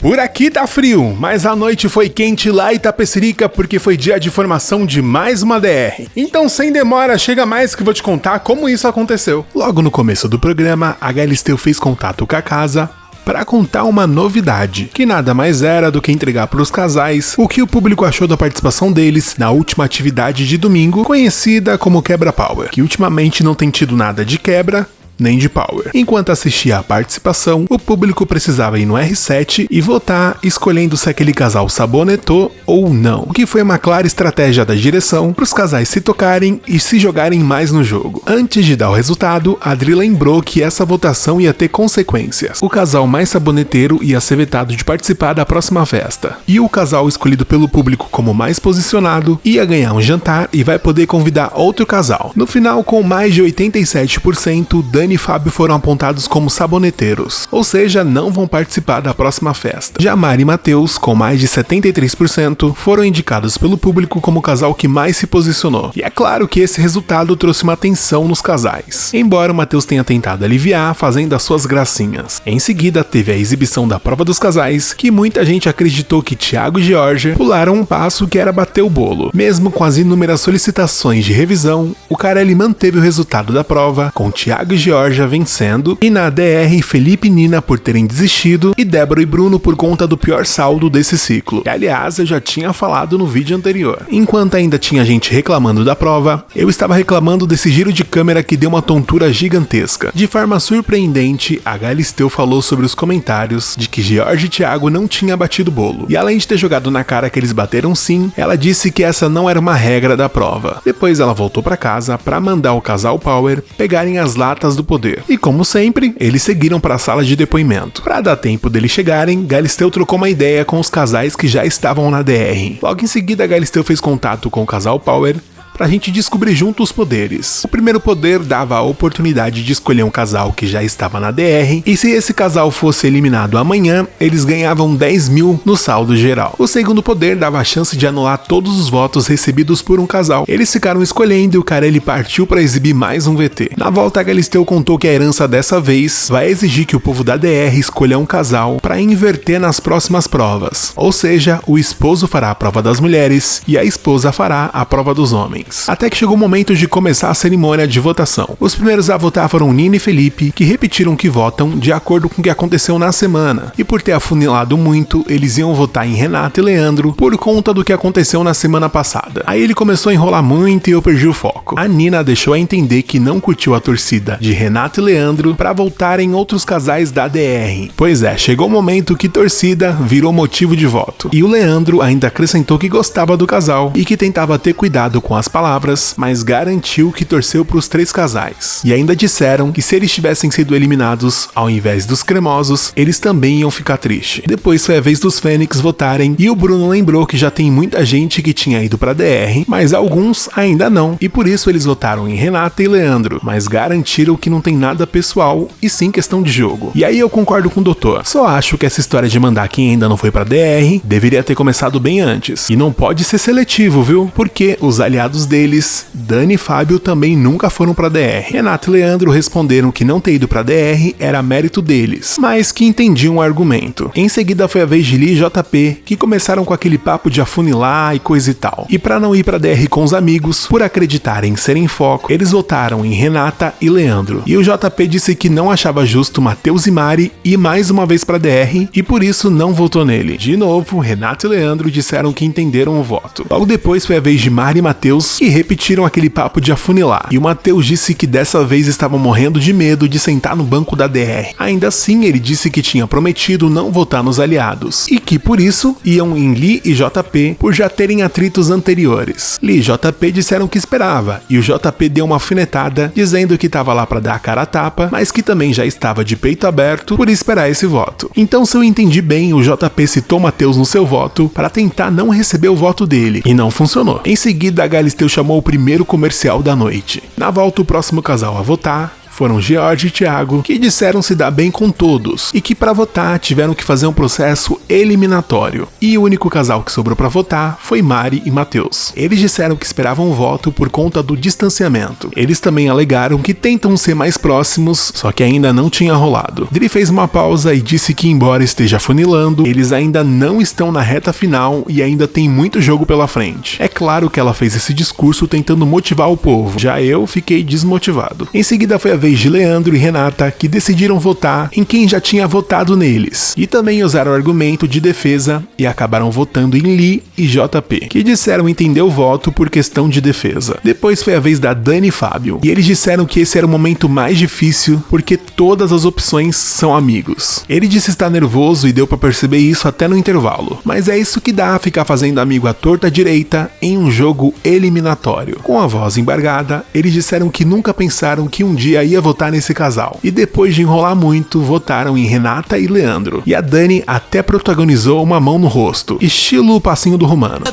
Por aqui tá frio, mas a noite foi quente lá em Itapecerica porque foi dia de formação de mais uma DR. Então sem demora, chega mais que vou te contar como isso aconteceu. Logo no começo do programa, a Galisteu fez contato com a casa para contar uma novidade, que nada mais era do que entregar para os casais o que o público achou da participação deles na última atividade de domingo, conhecida como Quebra Power, que ultimamente não tem tido nada de quebra nem de power. Enquanto assistia à participação, o público precisava ir no R7 e votar escolhendo se aquele casal sabonetou ou não, o que foi uma clara estratégia da direção para os casais se tocarem e se jogarem mais no jogo. Antes de dar o resultado, a Adri lembrou que essa votação ia ter consequências. O casal mais saboneteiro ia ser vetado de participar da próxima festa, e o casal escolhido pelo público como mais posicionado ia ganhar um jantar e vai poder convidar outro casal. No final, com mais de 87%, Dani e Fábio foram apontados como saboneteiros, ou seja, não vão participar da próxima festa. Já Mari e Matheus, com mais de 73%, foram indicados pelo público como o casal que mais se posicionou. E é claro que esse resultado trouxe uma tensão nos casais, embora o Matheus tenha tentado aliviar fazendo as suas gracinhas. Em seguida, teve a exibição da prova dos casais, que muita gente acreditou que Thiago e Georgia pularam um passo que era bater o bolo. Mesmo com as inúmeras solicitações de revisão, o Carelli manteve o resultado da prova, com Thiago e Georgia vencendo, e na DR Felipe e Nina por terem desistido, e Débora e Bruno por conta do pior saldo desse ciclo, que aliás eu já tinha falado no vídeo anterior. Enquanto ainda tinha gente reclamando da prova, eu estava reclamando desse giro de câmera que deu uma tontura gigantesca. De forma surpreendente, a Galisteu falou sobre os comentários de que Georgia e Thiago não tinham batido o bolo, e além de ter jogado na cara que eles bateram sim, ela disse que essa não era uma regra da prova. Depois ela voltou para casa para mandar o casal Power pegarem as latas do poder. E como sempre, eles seguiram para a sala de depoimento. Para dar tempo deles chegarem, Galisteu trocou uma ideia com os casais que já estavam na DR. Logo em seguida, Galisteu fez contato com o casal Power pra gente descobrir junto os poderes. O primeiro poder dava a oportunidade de escolher um casal que já estava na DR, e se esse casal fosse eliminado amanhã, eles ganhavam 10 mil no saldo geral. O segundo poder dava a chance de anular todos os votos recebidos por um casal. Eles ficaram escolhendo e o Carelli partiu para exibir mais um VT. Na volta, a Galisteu contou que a herança dessa vez vai exigir que o povo da DR escolha um casal para inverter nas próximas provas. Ou seja, o esposo fará a prova das mulheres e a esposa fará a prova dos homens. Até que chegou o momento de começar a cerimônia de votação. Os primeiros a votar foram Nina e Felipe, que repetiram que votam de acordo com o que aconteceu na semana. E por ter afunilado muito, eles iam votar em Renata e Leandro por conta do que aconteceu na semana passada. Aí ele começou a enrolar muito e eu perdi o foco. A Nina deixou a entender que não curtiu a torcida de Renata e Leandro para voltar em outros casais da DR. Pois é, chegou o momento que torcida virou motivo de voto. E o Leandro ainda acrescentou que gostava do casal e que tentava ter cuidado com as palavras, mas garantiu que torceu para os três casais. E ainda disseram que se eles tivessem sido eliminados ao invés dos cremosos, eles também iam ficar tristes. Depois foi a vez dos Fênix votarem e o Bruno lembrou que já tem muita gente que tinha ido para DR, mas alguns ainda não, e por isso eles votaram em Renata e Leandro, mas garantiram que não tem nada pessoal e sim questão de jogo. E aí eu concordo com o doutor. Só acho que essa história de mandar quem ainda não foi para DR deveria ter começado bem antes. E não pode ser seletivo, viu? Porque os aliados deles, Dani e Fábio, também nunca foram pra DR. Renato e Leandro responderam que não ter ido pra DR era mérito deles, mas que entendiam o argumento. Em seguida foi a vez de Li e JP, que começaram com aquele papo de afunilar e coisa e tal. E pra não ir pra DR com os amigos, por acreditarem serem foco, eles votaram em Renata e Leandro. E o JP disse que não achava justo Matheus e Mari ir mais uma vez pra DR, e por isso não votou nele. De novo, Renato e Leandro disseram que entenderam o voto. Logo depois foi a vez de Mari e Matheus, e repetiram aquele papo de afunilar. E o Matheus disse que dessa vez estavam morrendo de medo de sentar no banco da DR. Ainda assim, ele disse que tinha prometido não votar nos aliados, e que por isso iam em Li e JP por já terem atritos anteriores. Li e JP disseram que esperava, e o JP deu uma alfinetada dizendo que estava lá para dar a cara a tapa, mas que também já estava de peito aberto por esperar esse voto. Então, se eu entendi bem, o JP citou Matheus no seu voto para tentar não receber o voto dele, e não funcionou. Em seguida, a Galisteu chamou o primeiro comercial da noite. Na volta, o próximo casal a votar foram George e Thiago, que disseram se dar bem com todos e que para votar tiveram que fazer um processo eliminatório. E o único casal que sobrou para votar foi Mari e Matheus. Eles disseram que esperavam o voto por conta do distanciamento. Eles também alegaram que tentam ser mais próximos, só que ainda não tinha rolado. Dri fez uma pausa e disse que, embora esteja funilando, eles ainda não estão na reta final e ainda tem muito jogo pela frente. É claro que ela fez esse discurso tentando motivar o povo, já eu fiquei desmotivado. Em seguida foi a vez de Leandro e Renata, que decidiram votar em quem já tinha votado neles, e também usaram o argumento de defesa e acabaram votando em Li e JP, que disseram entender o voto por questão de defesa. Depois foi a vez da Dani e Fábio, e eles disseram que esse era o momento mais difícil porque todas as opções são amigos. Ele disse estar nervoso e deu pra perceber isso até no intervalo, mas é isso que dá ficar fazendo amigo à torta à direita em um jogo eliminatório. Com a voz embargada, eles disseram que nunca pensaram que um dia ia votar nesse casal, e depois de enrolar muito, votaram em Renata e Leandro, e a Dani até protagonizou uma mão no rosto, estilo o passinho do Romano.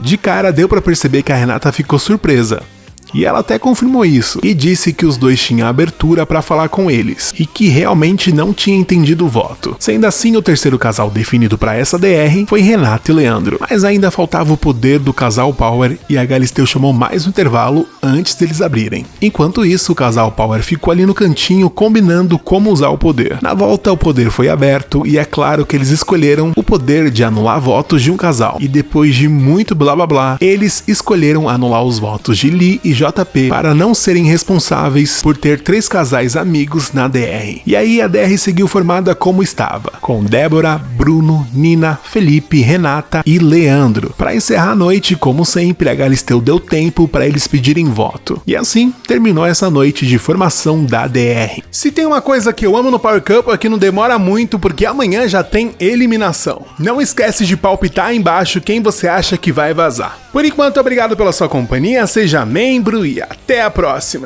De cara deu pra perceber que a Renata ficou surpresa. E ela até confirmou isso, e disse que os dois tinham abertura para falar com eles, e que realmente não tinha entendido o voto. Sendo assim, o terceiro casal definido para essa DR foi Renata e Leandro, mas ainda faltava o poder do casal Power, e a Galisteu chamou mais um intervalo antes deles abrirem. Enquanto isso, o casal Power ficou ali no cantinho combinando como usar o poder. Na volta, o poder foi aberto, e é claro que eles escolheram o poder de anular votos de um casal, e depois de muito blá blá blá, eles escolheram anular os votos de Li e JP para não serem responsáveis por ter 3 casais amigos na DR. E aí a DR seguiu formada como estava, com Débora, Bruno, Nina, Felipe, Renata e Leandro. Para encerrar a noite, como sempre, a Galisteu deu tempo para eles pedirem voto. E assim terminou essa noite de formação da DR. Se tem uma coisa que eu amo no Power Couple é que não demora muito, porque amanhã já tem eliminação. Não esquece de palpitar aí embaixo quem você acha que vai vazar. Por enquanto, obrigado pela sua companhia, seja membro e até a próxima!